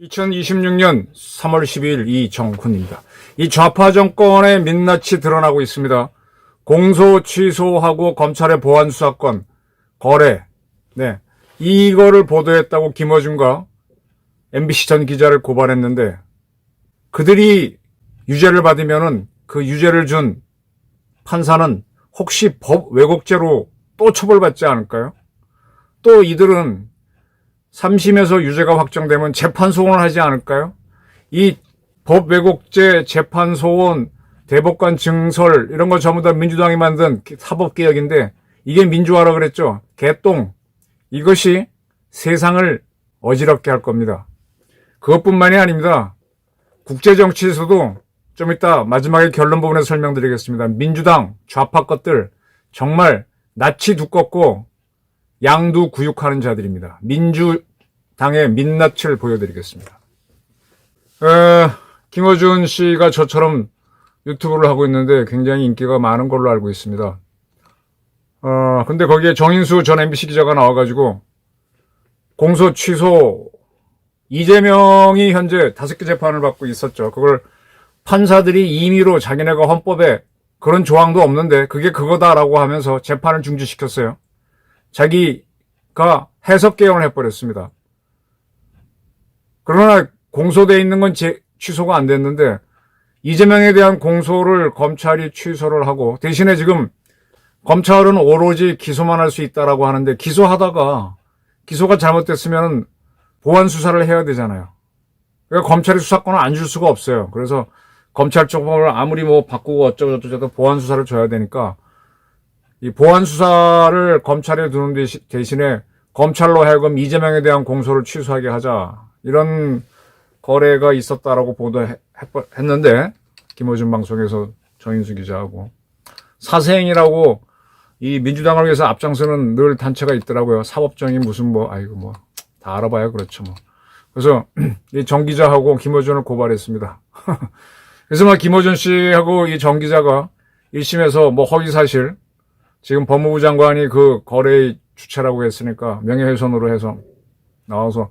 (2026년 3월 12일) 이정훈입니다. 이 좌파 정권의 민낯이 드러나고 있습니다. 공소 취소하고 검찰의 보안 수사권 거래, 이거를 보도했다고 김어준과 MBC 전 기자를 고발했는데, 그들이 유죄를 받으면은 그 유죄를 준 판사는 혹시 법 왜곡죄로 또 처벌받지 않을까요? 또 이들은 3심에서 유죄가 확정되면 재판 소원을 하지 않을까요? 이 법 왜곡죄, 재판 소원, 대법관 증설 이런 거 전부 다 민주당이 만든 사법개혁인데, 이게 민주화라 그랬죠. 개똥. 이것이 세상을 어지럽게 할 겁니다. 그것뿐만이 아닙니다. 국제정치에서도 좀 이따 마지막에 결론 부분에서 설명드리겠습니다. 민주당 좌파 것들 정말 낯이 두껍고 양두구육하는 자들입니다. 민주당의 민낯을 보여드리겠습니다. 김어준 씨가 저처럼 유튜브를 하고 있는데 굉장히 인기가 많은 걸로 알고 있습니다. 근데 거기에 정인수 전 MBC 기자가 나와가지고 공소 취소, 이재명이 현재 5개 재판을 받고 있었죠. 그걸 판사들이 임의로 자기네가 헌법에 그런 조항도 없는데 그게 그거다라고 하면서 재판을 중지시켰어요. 자기가 해석 개헌을 해버렸습니다. 그러나 공소되어 있는 건 취소가 안 됐는데, 이재명에 대한 공소를 검찰이 취소를 하고, 대신에 지금 검찰은 오로지 기소만 할 수 있다라고 하는데, 기소하다가 기소가 잘못됐으면 보완 수사를 해야 되잖아요. 그러니까 검찰이 수사권을 안 줄 수가 없어요. 그래서 검찰 쪽을 아무리 바꾸고 어쩌고저쩌고 보완 수사를 줘야 되니까, 이 보완 수사를 검찰에 두는 대신에 검찰로 하여금 이재명에 대한 공소를 취소하게 하자, 이런 거래가 있었다라고 보도했는데, 김어준 방송에서 정인수 기자하고 사세행이라고 이 민주당을 위해서 앞장서는 늘 단체가 있더라고요. 사법정의 무슨 다 알아봐야 그렇죠. 그래서 이 정 기자하고 김어준을 고발했습니다. 그래서 김어준 씨하고 이 정 기자가 1심에서 허위사실, 지금 법무부 장관이 그 거래의 주체라고 했으니까 명예훼손으로 해서 나와서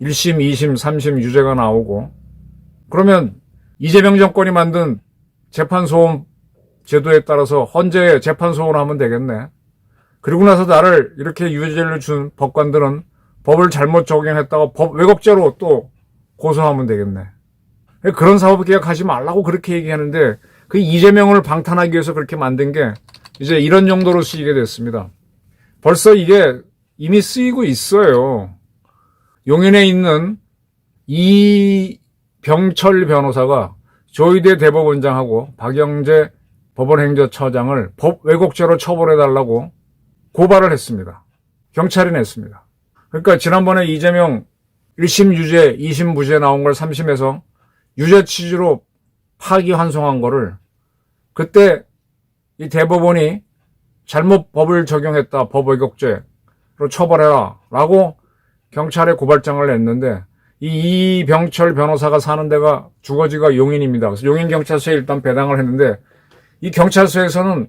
1심, 2심, 3심 유죄가 나오고, 그러면 이재명 정권이 만든 재판소원 제도에 따라서 헌재 재판소원을 하면 되겠네. 그리고 나서 나를 이렇게 유죄를 준 법관들은 법을 잘못 적용했다가 법 왜곡죄로 또 고소하면 되겠네. 그런 사법개혁 하지 말라고 그렇게 얘기하는데, 그 이재명을 방탄하기 위해서 그렇게 만든 게 이제 이런 정도로 쓰이게 됐습니다. 벌써 이게 이미 쓰이고 있어요. 용인에 있는 이병철 변호사가 조희대 대법원장하고 박영재 법원행정처장을 법 왜곡죄로 처벌해달라고 고발을 했습니다. 경찰이 냈습니다. 그러니까 지난번에 이재명 1심 유죄, 2심 무죄 나온 걸 3심에서 유죄 취지로 파기환송한 거를 그때 이 대법원이 잘못 법을 적용했다, 법 왜곡죄로 처벌해라 라고 경찰에 고발장을 냈는데, 이 이병철 변호사가 사는 데가 주거지가 용인입니다. 그래서 용인경찰서에 일단 배당을 했는데, 이 경찰서에서는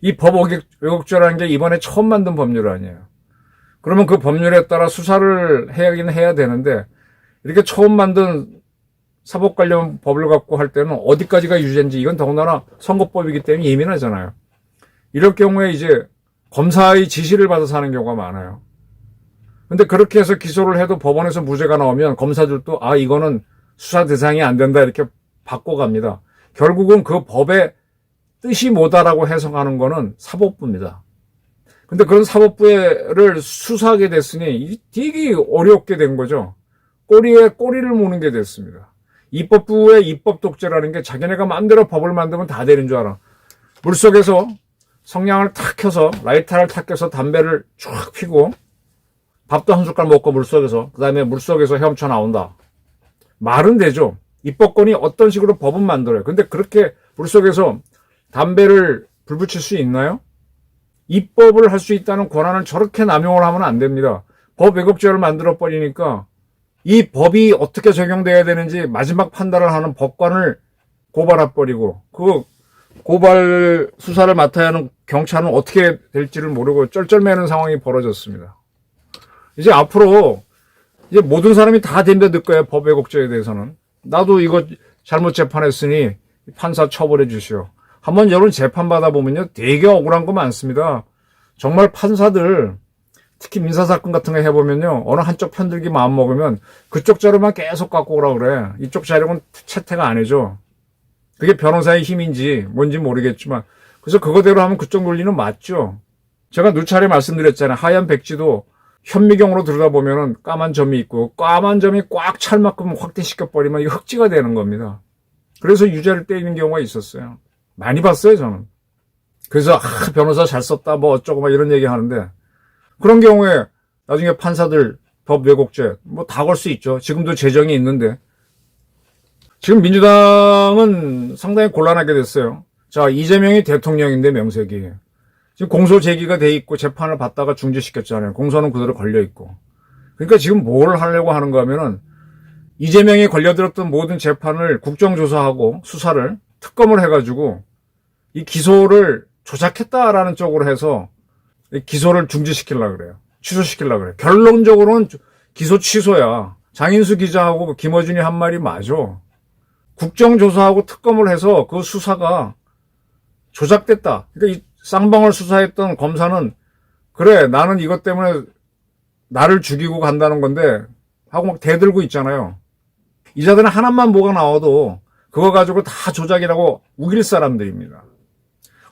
이 법 왜곡죄라는 게 이번에 처음 만든 법률 아니에요. 그러면 그 법률에 따라 수사를 해야긴 해야 되는데, 이렇게 처음 만든 사법 관련 법을 갖고 할 때는 어디까지가 유죄인지, 이건 더군다나 선거법이기 때문에 예민하잖아요. 이럴 경우에 이제 검사의 지시를 받아서 하는 경우가 많아요. 근데 그렇게 해서 기소를 해도 법원에서 무죄가 나오면 검사들도 이거는 수사 대상이 안 된다 이렇게 바꿔갑니다. 결국은 그 법의 뜻이 뭐다라고 해석하는 거는 사법부입니다. 근데 그런 사법부를 수사하게 됐으니 되게 어렵게 된 거죠. 꼬리에 꼬리를 무는 게 됐습니다. 입법부의 입법 독재라는 게 자기네가 마음대로 법을 만들면 다 되는 줄 알아. 물속에서 성냥을 탁 켜서, 라이터를 탁 켜서 담배를 쫙 피고 밥도 한 숟갈 먹고 물속에서, 그 다음에 물속에서 헤엄쳐 나온다. 말은 되죠. 입법권이 어떤 식으로 법은 만들어요. 근데 그렇게 물속에서 담배를 불 붙일 수 있나요? 입법을 할 수 있다는 권한을 저렇게 남용을 하면 안 됩니다. 법 왜곡죄를 만들어 버리니까 이 법이 어떻게 적용돼야 되는지 마지막 판단을 하는 법관을 고발해버리고 그 고발 수사를 맡아야 하는 경찰은 어떻게 될지를 모르고 쩔쩔매는 상황이 벌어졌습니다. 이제 앞으로 이제 모든 사람이 다 덤벼들 거예요. 법 왜곡죄에 대해서는. 나도 이거 잘못 재판했으니 판사 처벌해 주시오. 한번 여러분 재판 받아보면요. 되게 억울한 거 많습니다. 정말 판사들 특히 민사사건 같은 거 해보면요. 어느 한쪽 편들기 마음먹으면 그쪽 자료만 계속 갖고 오라 그래. 이쪽 자료는 채택 안 해줘. 그게 변호사의 힘인지 뭔지 모르겠지만 그래서 그거대로 하면 그쪽 논리는 맞죠. 제가 누차례 말씀드렸잖아요. 하얀 백지도 현미경으로 들여다보면 까만 점이 있고 까만 점이 꽉 찰 만큼 확대시켜버리면 이게 흑지가 되는 겁니다. 그래서 유죄를 때리는 경우가 있었어요. 많이 봤어요, 저는. 그래서 변호사 잘 썼다 뭐 어쩌고 막 이런 얘기 하는데 그런 경우에 나중에 판사들 법 왜곡죄 뭐 다 걸 수 있죠. 지금도 재정이 있는데 지금 민주당은 상당히 곤란하게 됐어요. 자, 이재명이 대통령인데 명색이 지금 공소 제기가 돼 있고 재판을 받다가 중지시켰잖아요. 공소는 그대로 걸려 있고. 그러니까 지금 뭘 하려고 하는가 하면은 이재명이 걸려들었던 모든 재판을 국정조사하고 수사를 특검을 해가지고 이 기소를 조작했다라는 쪽으로 해서 기소를 중지시키려고 그래요. 취소시키려고 그래요. 결론적으로는 기소 취소야. 장인수 기자하고 김어준이 한 말이 맞아. 국정조사하고 특검을 해서 그 수사가 조작됐다. 그러니까 이 쌍방울 수사했던 검사는 그래 나는 이것 때문에 나를 죽이고 간다는 건데 하고 막 대들고 있잖아요. 이자들은 하나만 뭐가 나와도 그거 가지고 다 조작이라고 우길 사람들입니다.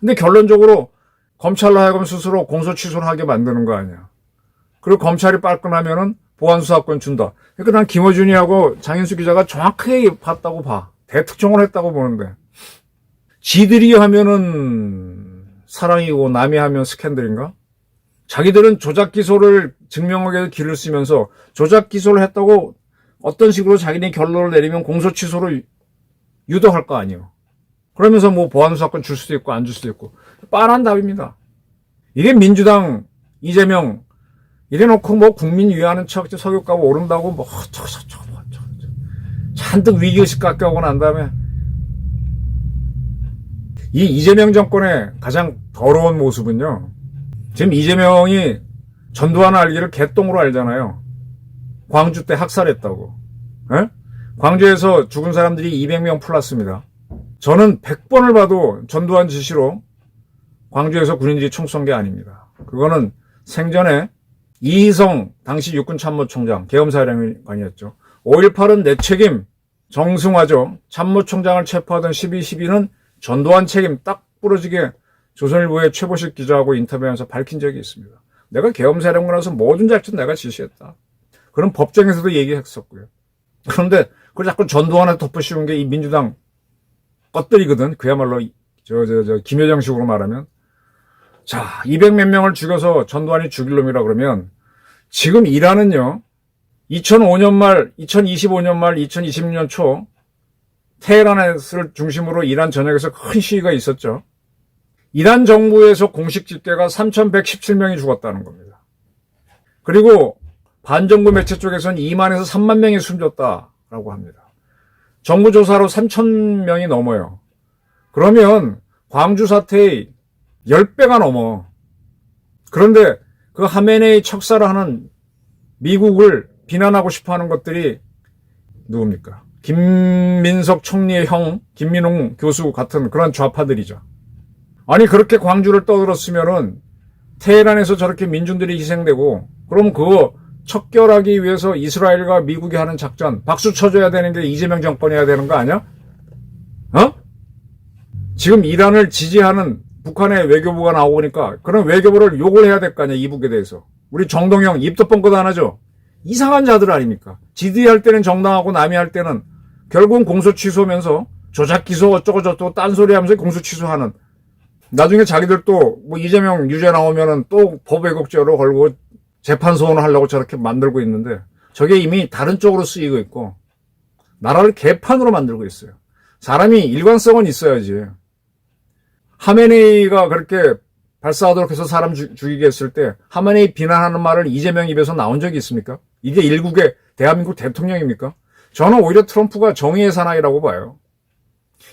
근데 결론적으로 검찰로 하여금 스스로 공소 취소를 하게 만드는 거 아니야. 그리고 검찰이 빨끈하면은 보안수사권 준다. 그러니까 난 김어준이하고 장인수 기자가 정확하게 봤다고 봐. 대특종을 했다고 보는데. 지들이 하면은 사랑이고 남이 하면 스캔들인가? 자기들은 조작 기소를 증명하기 위해서 길을 쓰면서 조작 기소를 했다고 어떤 식으로 자기네 결론을 내리면 공소 취소를 유도할 거 아니에요. 그러면서 뭐 보안수사권 줄 수도 있고 안 줄 수도 있고 빤한 답입니다. 이게 민주당 이재명 이래놓고 뭐 국민 위하는 척 석유값 오른다고 뭐 잔뜩 위기의식 갖게 하고 난 다음에 이 이재명 정권의 가장 더러운 모습은요. 지금 이재명이 전두환 알기를 개똥으로 알잖아요. 광주 때 학살했다고. 에? 광주에서 죽은 사람들이 200명 플러스입니다. 저는 100번을 봐도 전두환 지시로 광주에서 군인들이 총 쏜 게 아닙니다. 그거는 생전에 이희성 당시 육군참모총장 계엄사령관이었죠. 5.18은 내 책임 정승화죠. 참모총장을 체포하던 12.12는 전두환 책임 딱 부러지게 조선일보의 최보식 기자하고 인터뷰하면서 밝힌 적이 있습니다. 내가 계엄사령관이라서 모든 작전 내가 지시했다. 그런 법정에서도 얘기했었고요. 그런데 그걸 자꾸 전두환에 덮어씌운 게 이 민주당 것들이거든. 그야말로 김여정식으로 말하면. 자, 200몇 명을 죽여서 전두환이 죽일 놈이라 그러면 지금 이란은요. 2005년 말, 2025년 말, 2026년 초 테헤란을 중심으로 이란 전역에서 큰 시위가 있었죠. 이란 정부에서 공식 집계가 3,117명이 죽었다는 겁니다. 그리고 반정부 매체 쪽에서는 2만에서 3만 명이 숨졌다라고 합니다. 정부 조사로 3,000명이 넘어요. 그러면 광주 사태의 10배가 넘어. 그런데 그 하메네이 척사를 하는 미국을 비난하고 싶어하는 것들이 누굽니까? 김민석 총리의 형 김민웅 교수 같은 그런 좌파들이죠. 아니 그렇게 광주를 떠들었으면은 테헤란에서 저렇게 민중들이 희생되고 그럼 그거 척결하기 위해서 이스라엘과 미국이 하는 작전 박수 쳐줘야 되는 게 이재명 정권이 해야 되는 거 아니야? 어? 지금 이란을 지지하는 북한의 외교부가 나오니까 그런 외교부를 욕을 해야 될 거 아니야 이북에 대해서. 우리 정동영 입도 뻥끗 안 하죠. 이상한 자들 아닙니까? 지들이 할 때는 정당하고 남이 할 때는 결국은 공소 취소면서 조작 기소 어쩌고 저쩌고 딴소리 하면서 공소 취소하는. 나중에 자기들 또 뭐 이재명 유죄 나오면은 또 법 왜곡죄로 걸고 재판 소원을 하려고 저렇게 만들고 있는데 저게 이미 다른 쪽으로 쓰이고 있고 나라를 개판으로 만들고 있어요. 사람이 일관성은 있어야지. 하메네이가 그렇게 발사하도록 해서 사람 죽이게 했을 때 하메네이 비난하는 말을 이재명 입에서 나온 적이 있습니까? 이게 일국의 대한민국 대통령입니까? 저는 오히려 트럼프가 정의의 사나이라고 봐요.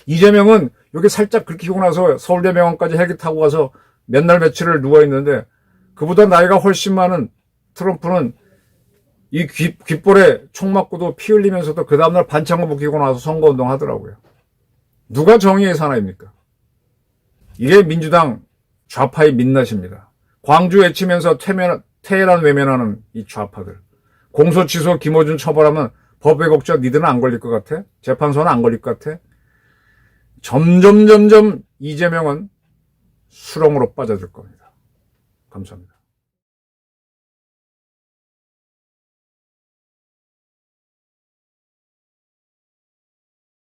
이재명은 여기 살짝 긁히고 나서 서울대병원까지 헬기 타고 가서 몇 날 며칠을 누워있는데 그보다 나이가 훨씬 많은 트럼프는 이 귓볼에 총 맞고도 피 흘리면서도 그 다음날 반창고 묶이고 나서 선거운동 하더라고요. 누가 정의의 사나이입니까? 이게 민주당 좌파의 민낯입니다. 광주 외치면서 테헤란 외면하는 이 좌파들. 공소 취소 김어준 처벌하면 법 왜곡죄 니들은 안 걸릴 것 같아? 재판소는 안 걸릴 것 같아? 점점 이재명은 수렁으로 빠져들 겁니다. 감사합니다.